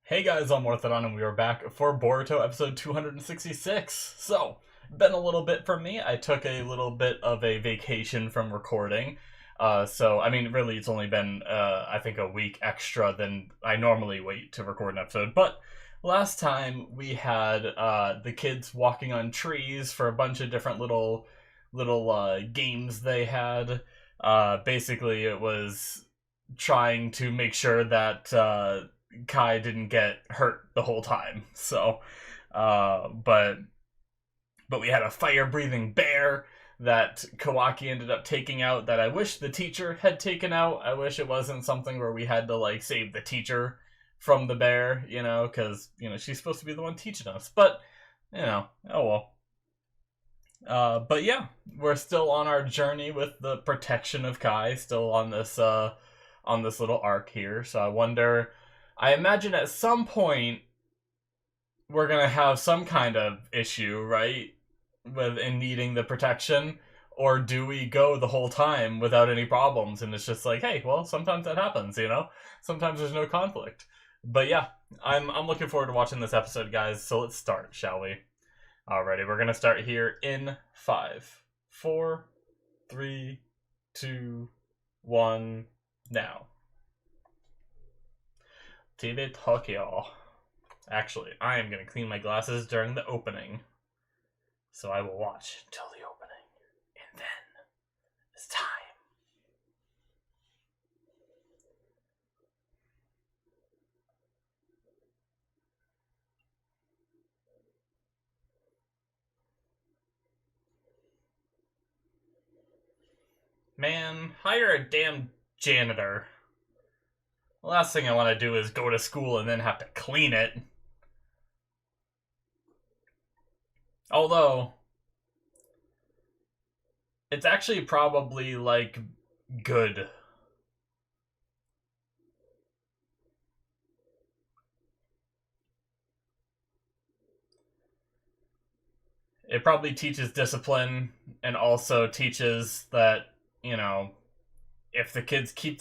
Hey guys, I'm Morthadon and we are back for Boruto episode 266. So, been a little bit for me. I took a little bit of a vacation from recording. Really, it's only been, I think, a week extra than I normally wait to record an episode. But last time we had the kids walking on trees for a bunch of different little games they had. Basically, it was trying to make sure that Kai didn't get hurt the whole time. But we had a fire-breathing bear that Kawaki ended up taking out that I wish the teacher had taken out. I wish it wasn't something where we had to, save the teacher from the bear, because, she's supposed to be the one teaching us. But, oh well. But yeah, we're still on our journey with the protection of Kai, still on this little arc here. So I imagine at some point we're gonna have some kind of issue, right? In needing the protection, or do we go the whole time without any problems? And it's just like, hey, well, sometimes that happens, Sometimes there's no conflict. But yeah, I'm looking forward to watching this episode, guys. So let's start, shall we? Alrighty, we're gonna start here in 5, 4, 3, 2, 1, now. TV Tokyo. Actually, I am going to clean my glasses during the opening. So I will watch until the opening. And then it's time. Man, hire a damn janitor. The last thing I want to do is go to school and then have to clean it. Although, it's actually probably, good. It probably teaches discipline and also teaches that, if the kids keep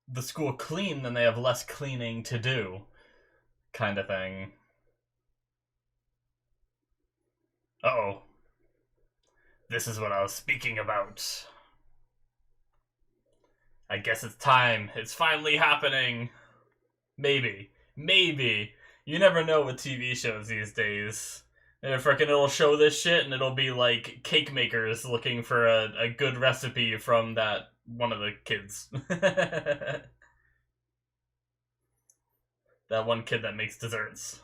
the school clean, then they have less cleaning to do, kind of thing. Uh-oh. This is what I was speaking about. I guess it's time. It's finally happening. Maybe. You never know with TV shows these days. It'll show this shit and it'll be like cake makers looking for a good recipe from that one of the kids. That one kid that makes desserts.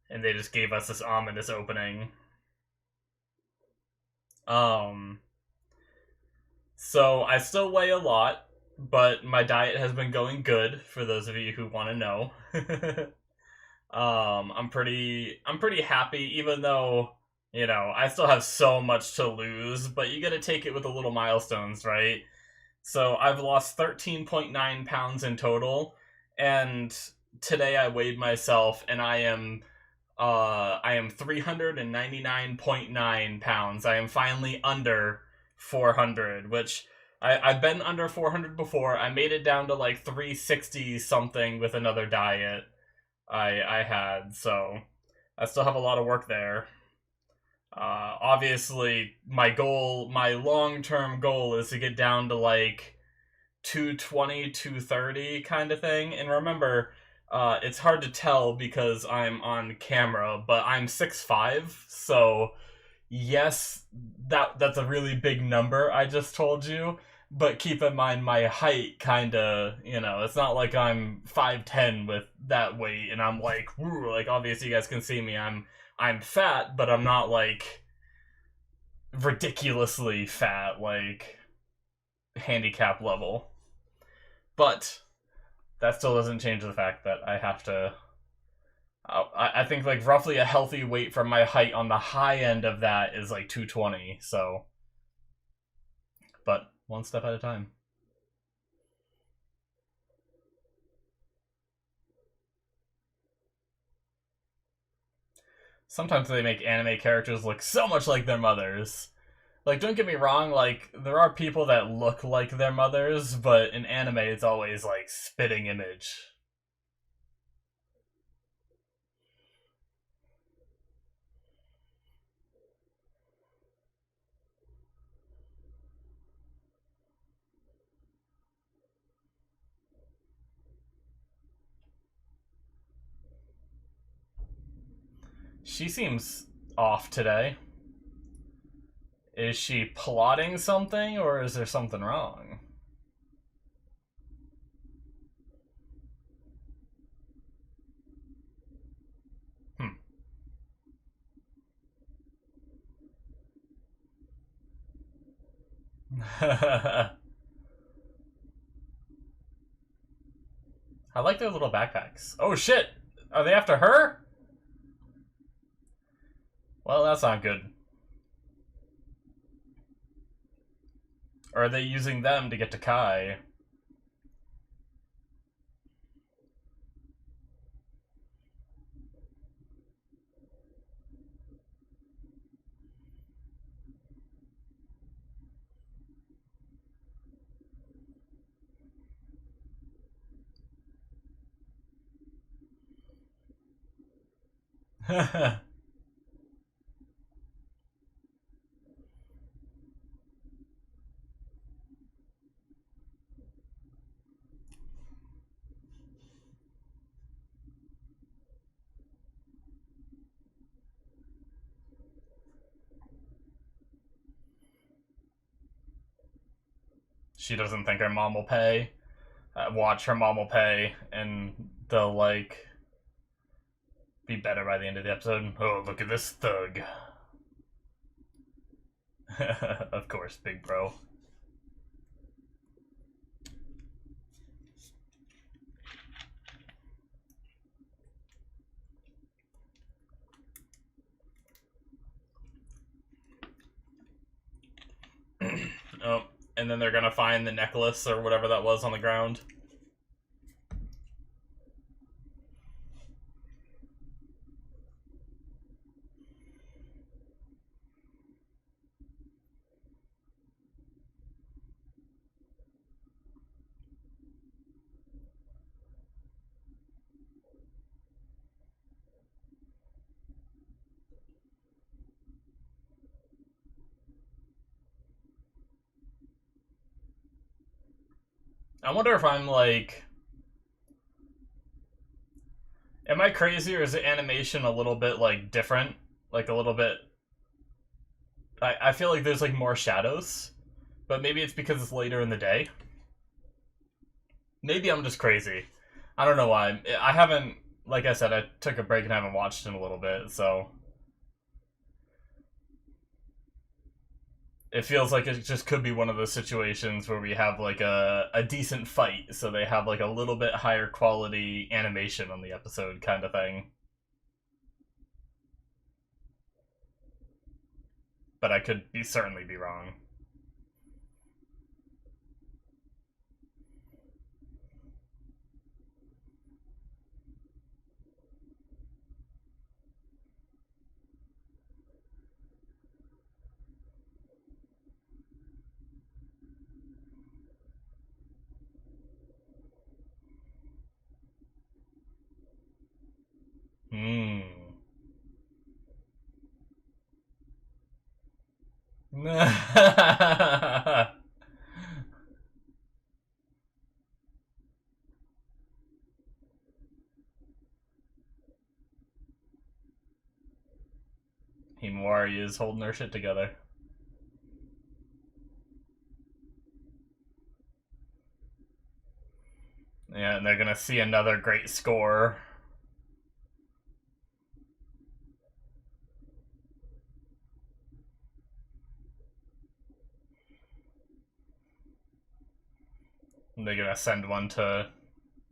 And they just gave us this ominous opening. So I still weigh a lot, but my diet has been going good, for those of you who want to know. I'm pretty happy, even though, I still have so much to lose, but you gotta take it with the little milestones, right? So I've lost 13.9 pounds in total, and today I weighed myself, and I am 399.9 pounds. I am finally under 400, which I've been under 400 before. I made it down to 360 something with another diet I had, so I still have a lot of work there. Obviously, my long-term goal is to get down to 220, 230 kind of thing. And remember, it's hard to tell because I'm on camera, but I'm 6'5", so yes, that's a really big number I just told you. But keep in mind my height kinda, it's not like I'm 5'10" with that weight and I'm woo, obviously you guys can see me, I'm fat, but I'm not ridiculously fat, handicap level. But that still doesn't change the fact that I have to, I think roughly a healthy weight for my height on the high end of that is 220, so, but one step at a time. Sometimes they make anime characters look so much like their mothers. Don't get me wrong, there are people that look like their mothers, but in anime it's always, spitting image. She seems off today. Is she plotting something, or is there something wrong? I like their little backpacks. Oh shit! Are they after her? Well, that's not good. Or are they using them to get to Kai? She doesn't think her mom will pay. Watch, her mom will pay, and they'll, like, be better by the end of the episode. Oh, look at this thug. Of course, big bro. Oh, and then they're gonna find the necklace or whatever that was on the ground. I wonder if I'm like... Am I crazy, or is the animation a little bit, like, different? Like, a little bit... I feel like there's, like, more shadows. But maybe it's because it's later in the day. Maybe I'm just crazy. I don't know why. I haven't... Like I said, I took a break and haven't watched in a little bit, so... It feels like it just could be one of those situations where we have, like, a decent fight, so they have, like, a little bit higher quality animation on the episode kind of thing. But I could certainly be wrong. Hmm. Himawari is holding her shit together. Yeah, and they're gonna see another great score. They're gonna send one to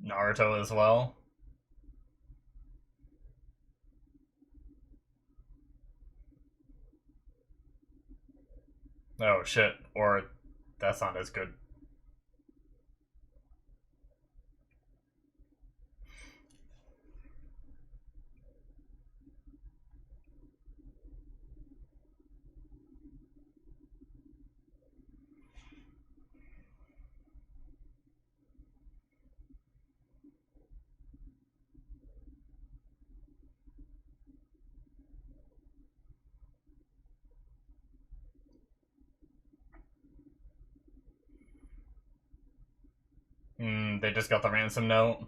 Naruto as well. Oh shit, or that's not as good. They just got the ransom note.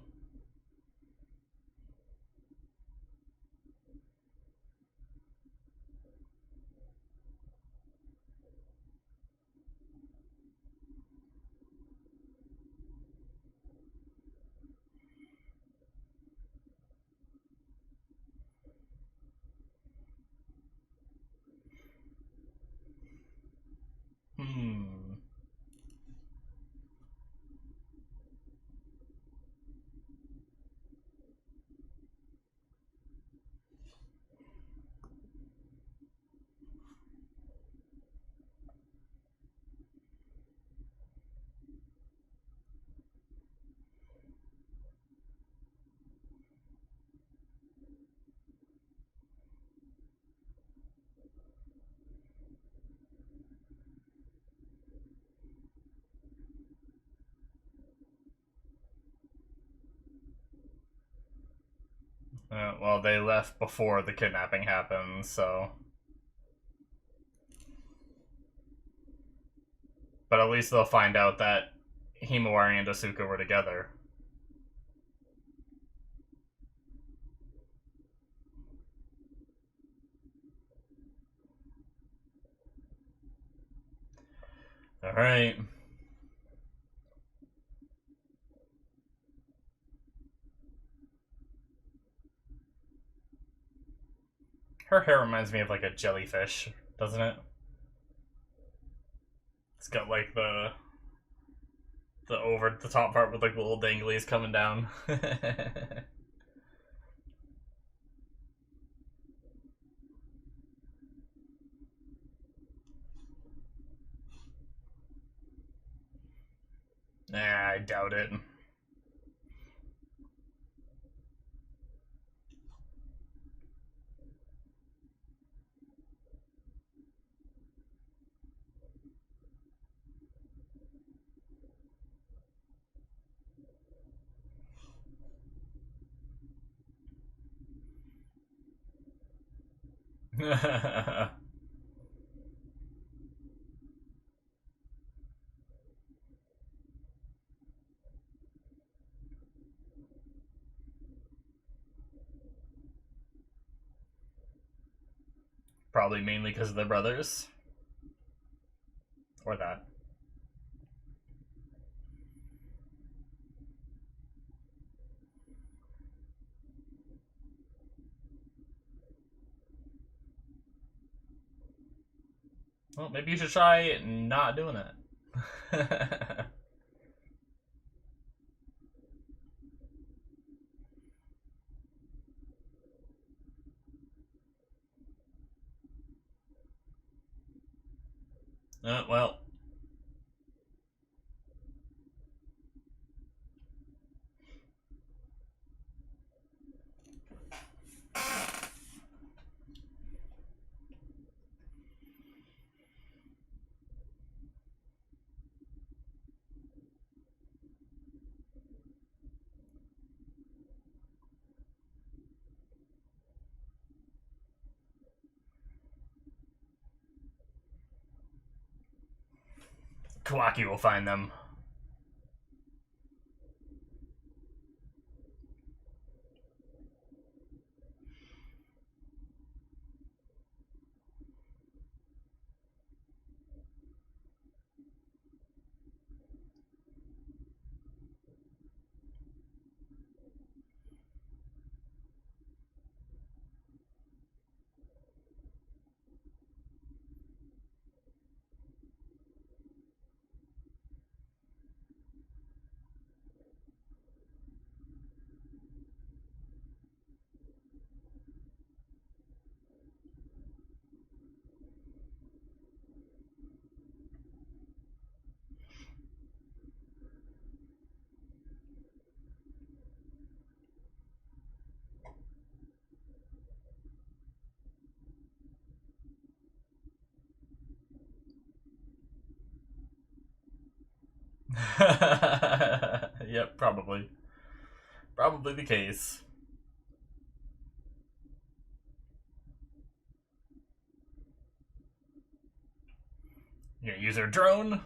Well, they left before the kidnapping happened, so... But at least they'll find out that Himawari and Asuka were together. Alright. Her hair reminds me of like a jellyfish, doesn't it? It's got like the over the top part with like the little danglies coming down. Nah, I doubt it. Probably mainly because of their brothers. Or that. Well, maybe you should try not doing that. Well. Kawaki will find them. Yep, probably. Probably the case. You gonna use her drone?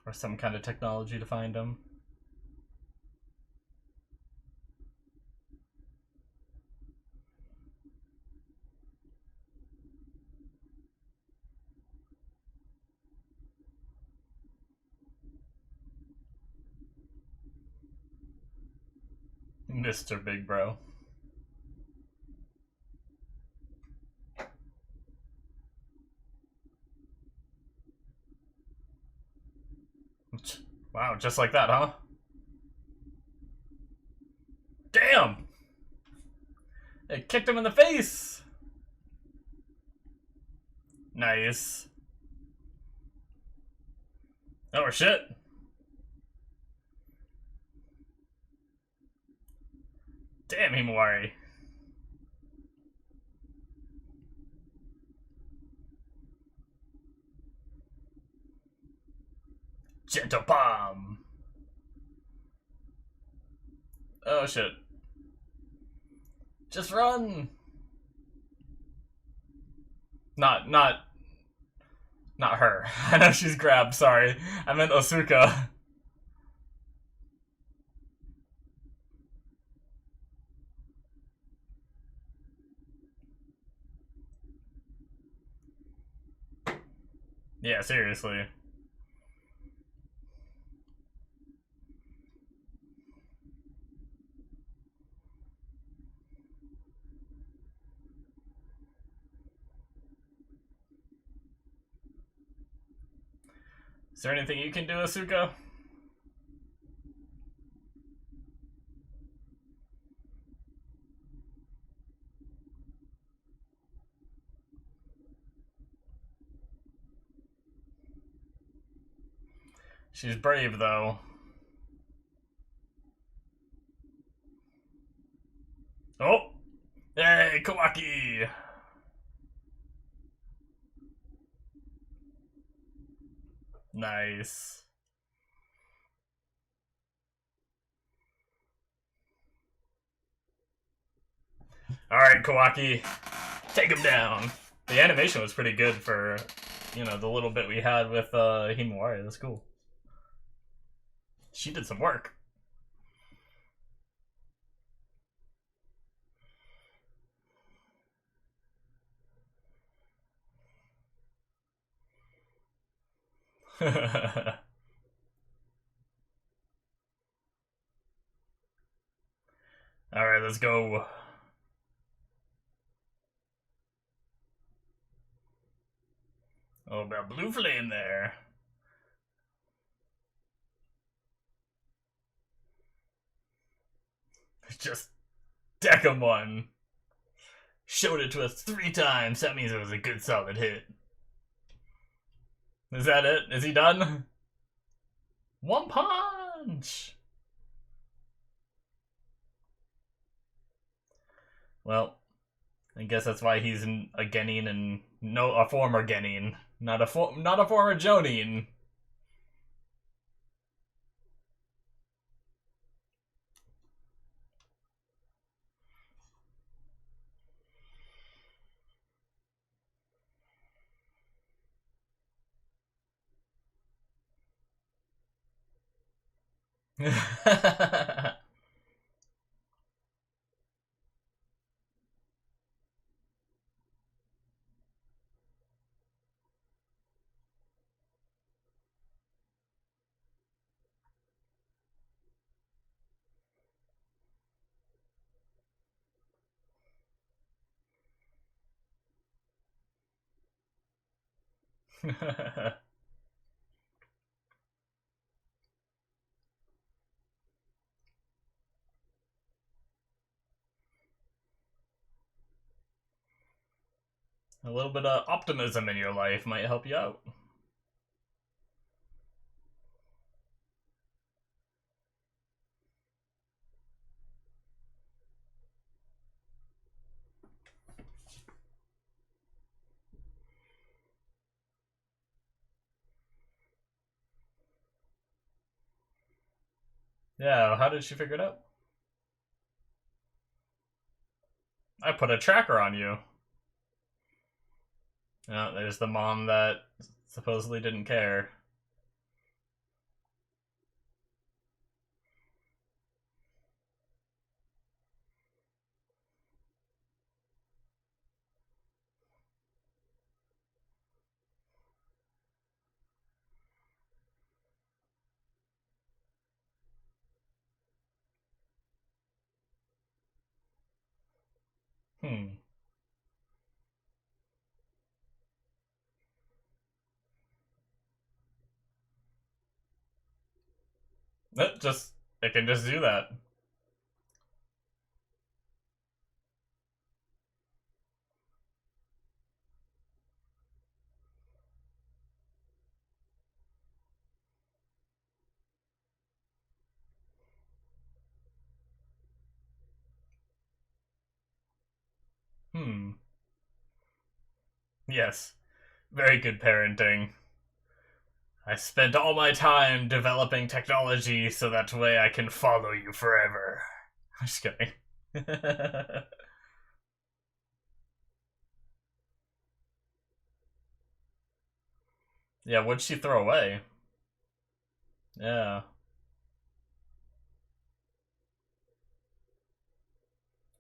Or some kind of technology to find him? Mr. Big Bro. Wow, just like that, huh? Damn! It kicked him in the face! Nice. Oh, shit. Damn, Himawari. Gentle palm. Oh shit. Just run. Not her. I know she's grabbed, sorry. I meant Asuka. Yeah, seriously. Is there anything you can do, Asuka? She's brave, though. Oh! Hey, Kawaki! Nice. Alright, Kawaki. Take him down. The animation was pretty good for, the little bit we had with Himawari. That's cool. She did some work. Alright, let's go. Oh, about blue flame there. Just deck him one. Showed it to us 3 times. That means it was a good solid hit. Is that it? Is he done? One punch! Well, I guess that's why he's a Genin and a former Genin, not a former Jonin. A little bit of optimism in your life might help you out. Yeah, how did she figure it out? I put a tracker on you. Oh, there's the mom that supposedly didn't care. Hmm. It can just do that. Hmm. Yes. Very good parenting. I spent all my time developing technology so that way I can follow you forever. I'm just kidding. Yeah, what'd she throw away? Yeah.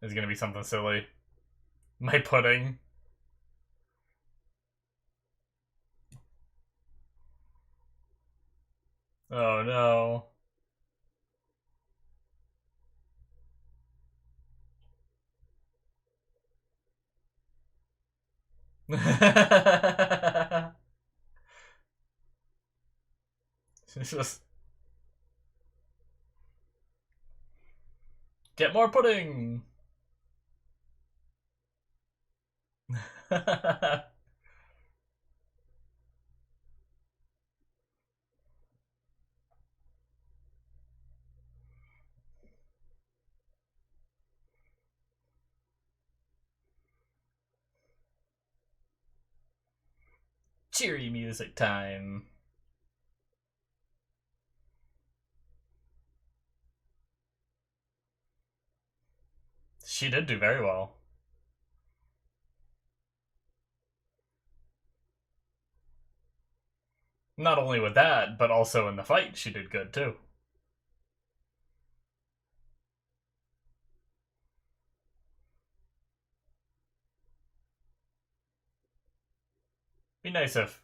It's gonna be something silly. My pudding. Oh no. It's just get more pudding. Cheery music time. She did do very well. Not only with that, but also in the fight, she did good too. Be nice if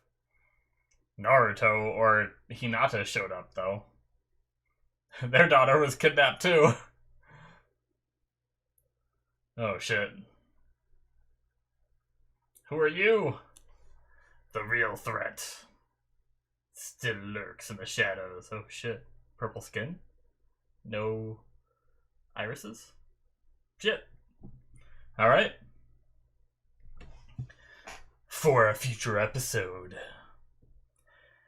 Naruto or Hinata showed up, though. Their daughter was kidnapped too. Oh shit. Who are you? The real threat still lurks in the shadows. Oh shit. Purple skin? No irises? Shit. Alright. For a future episode.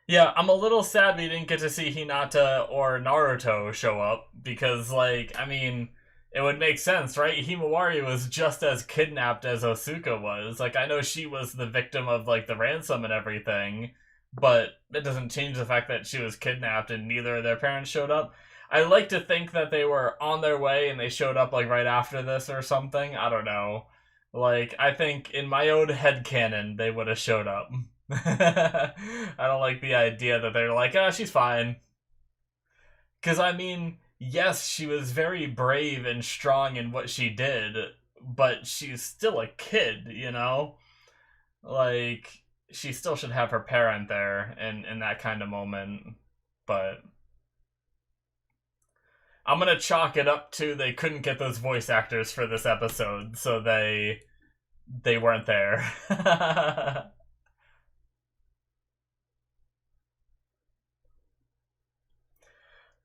Yeah, I'm a little sad we didn't get to see Hinata or Naruto show up because, like, I mean, it would make sense, right? Himawari was just as kidnapped as Asuka was. Like, I know she was the victim of, like, the ransom and everything, but it doesn't change the fact that she was kidnapped and neither of their parents showed up. I like to think that they were on their way and they showed up, like, right after this or something. I don't know. Like, I think in my own headcanon, they would have showed up. I don't like the idea that they're like, ah, she's fine. Because, I mean, yes, she was very brave and strong in what she did, but she's still a kid, you know? Like, she still should have her parent there in that kind of moment. But I'm gonna chalk it up to they couldn't get those voice actors for this episode, so they weren't there.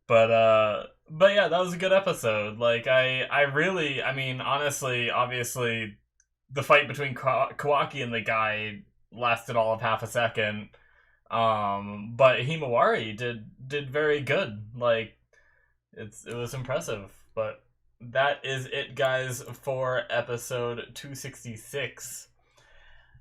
But yeah, that was a good episode. Like I really, I mean, honestly, obviously the fight between Kawaki and the guy lasted all of half a second. But Himawari did very good. Like it was impressive. But that is it, guys, for episode 266.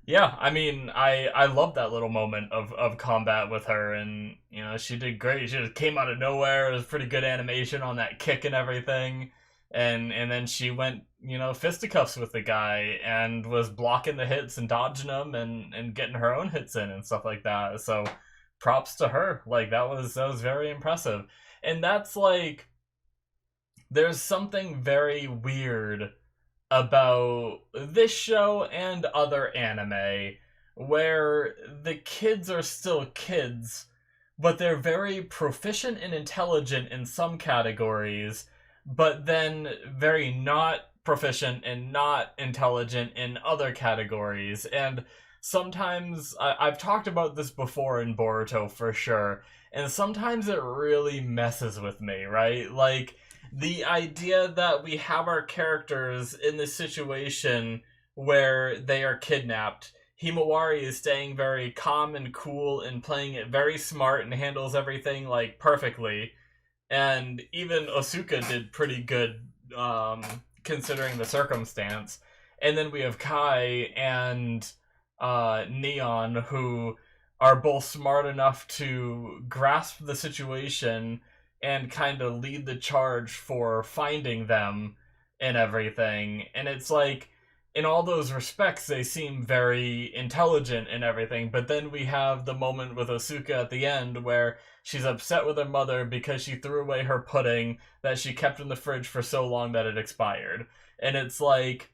Yeah, I mean, I love that little moment of combat with her, and you know she did great. She just came out of nowhere. It was pretty good animation on that kick and everything, and then she went fisticuffs with the guy and was blocking the hits and dodging them and getting her own hits in and stuff like that. So props to her. Like that was very impressive, and that's like there's something very weird about this show and other anime where the kids are still kids, but they're very proficient and intelligent in some categories, but then very not proficient and not intelligent in other categories. And sometimes, I've talked about this before in Boruto for sure, and sometimes it really messes with me, right? Like, the idea that we have our characters in this situation where they are kidnapped. Himawari is staying very calm and cool and playing it very smart and handles everything like perfectly. And even Asuka did pretty good considering the circumstance. And then we have Kai and Neon who are both smart enough to grasp the situation and kind of lead the charge for finding them and everything. And it's like, in all those respects, they seem very intelligent and everything. But then we have the moment with Asuka at the end where she's upset with her mother because she threw away her pudding that she kept in the fridge for so long that it expired. And it's like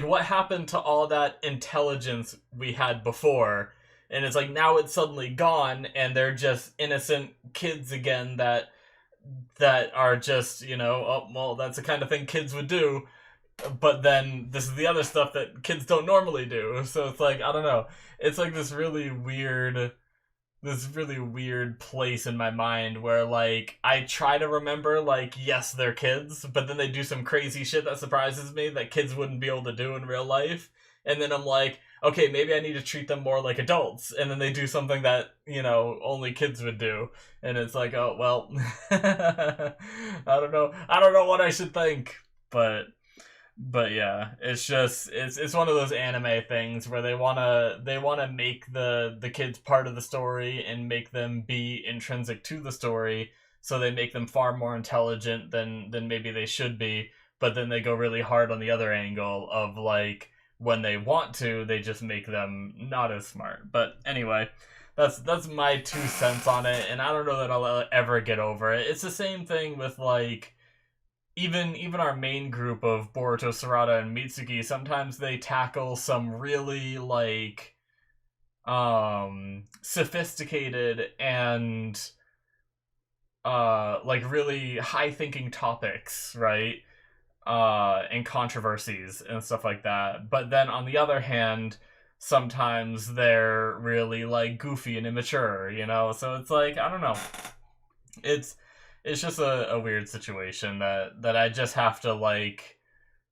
what happened to all that intelligence we had before? And it's like now it's suddenly gone, and they're just innocent kids again that are just, oh well, that's the kind of thing kids would do. But then this is the other stuff that kids don't normally do. So it's like, I don't know. It's like this really weird place in my mind where, like, I try to remember, like, yes, they're kids, but then they do some crazy shit that surprises me that kids wouldn't be able to do in real life. And then I'm like, okay, maybe I need to treat them more like adults. And then they do something that, only kids would do. And it's like, oh, well, I don't know. I don't know what I should think. But yeah, it's just it's one of those anime things where they wanna make the kids part of the story and make them be intrinsic to the story, so they make them far more intelligent than maybe they should be. But then they go really hard on the other angle of, like, when they want to, they just make them not as smart. But anyway, that's my 2 cents on it, and I don't know that I'll ever get over it. It's the same thing with, like, even our main group of Boruto, Sarada, and Mitsuki. Sometimes they tackle some really, like, sophisticated and like, really high thinking topics, right? And controversies and stuff like that. But then on the other hand, sometimes they're really, like, goofy and immature, So it's like, I don't know. It's just a weird situation that I just have to, like,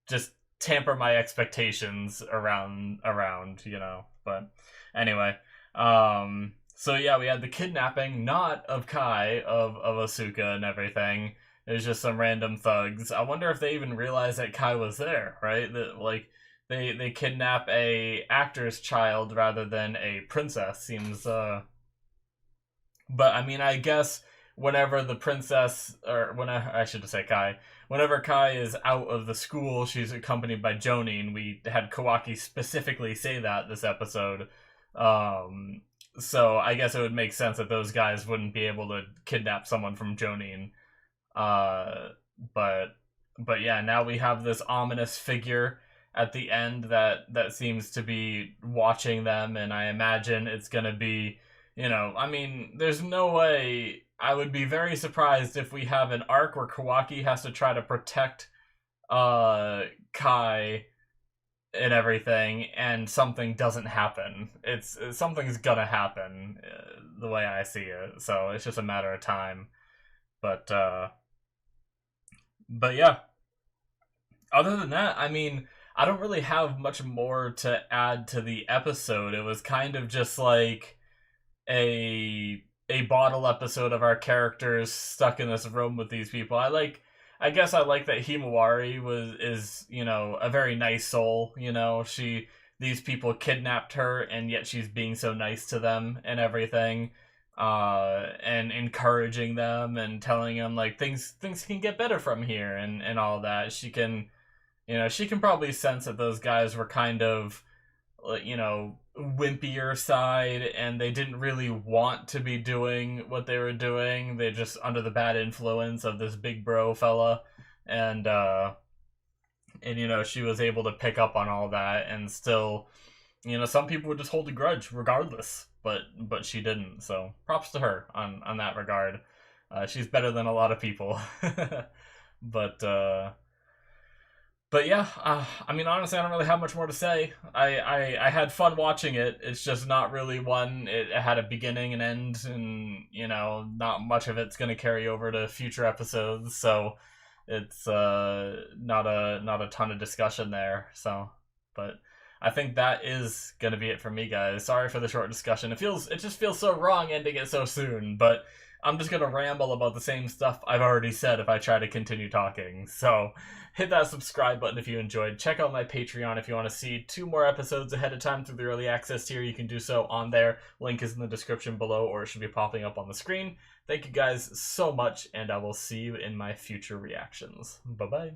just tamper my expectations around, But anyway, so yeah, we had the kidnapping, not of Kai, of Asuka and everything. It was just some random thugs. I wonder if they even realized that Kai was there, right? That, like, they kidnap a actor's child rather than a princess. Seems but I mean, I guess whenever the princess, or whenever, I should say Kai, whenever Kai is out of the school, she's accompanied by Jonin. We had Kawaki specifically say that this episode. So I guess it would make sense that those guys wouldn't be able to kidnap someone from Jonin. Uh, but yeah, now we have this ominous figure at the end that seems to be watching them, and I imagine it's gonna be, I mean, there's no way. I would be very surprised if we have an arc where Kawaki has to try to protect Kai and everything, and something doesn't happen. Something's gonna happen, the way I see it. So it's just a matter of time. But yeah. Other than that, I mean, I don't really have much more to add to the episode. It was kind of just like a bottle episode of our characters stuck in this room with these people. I guess I like that Himawari is a very nice soul. These people kidnapped her, and yet she's being so nice to them and everything, and encouraging them and telling them, like, things can get better from here, and all that. She can probably sense that those guys were kind of, wimpier side, and they didn't really want to be doing what they were doing. They're just under the bad influence of this big bro fella, and she was able to pick up on all that, and still, some people would just hold a grudge regardless, but she didn't. So props to her on that regard. She's better than a lot of people. but yeah, I mean, honestly, I don't really have much more to say. I had fun watching it. It's just not really one. It had a beginning and end, and not much of it's going to carry over to future episodes. So it's not a ton of discussion there. So, but I think that is going to be it for me, guys. Sorry for the short discussion. It just feels so wrong ending it so soon, but I'm just gonna ramble about the same stuff I've already said if I try to continue talking. So hit that subscribe button if you enjoyed. Check out my Patreon if you want to see 2 more episodes ahead of time through the early access tier. You can do so on there. Link is in the description below, or it should be popping up on the screen. Thank you guys so much, and I will see you in my future reactions. Bye bye.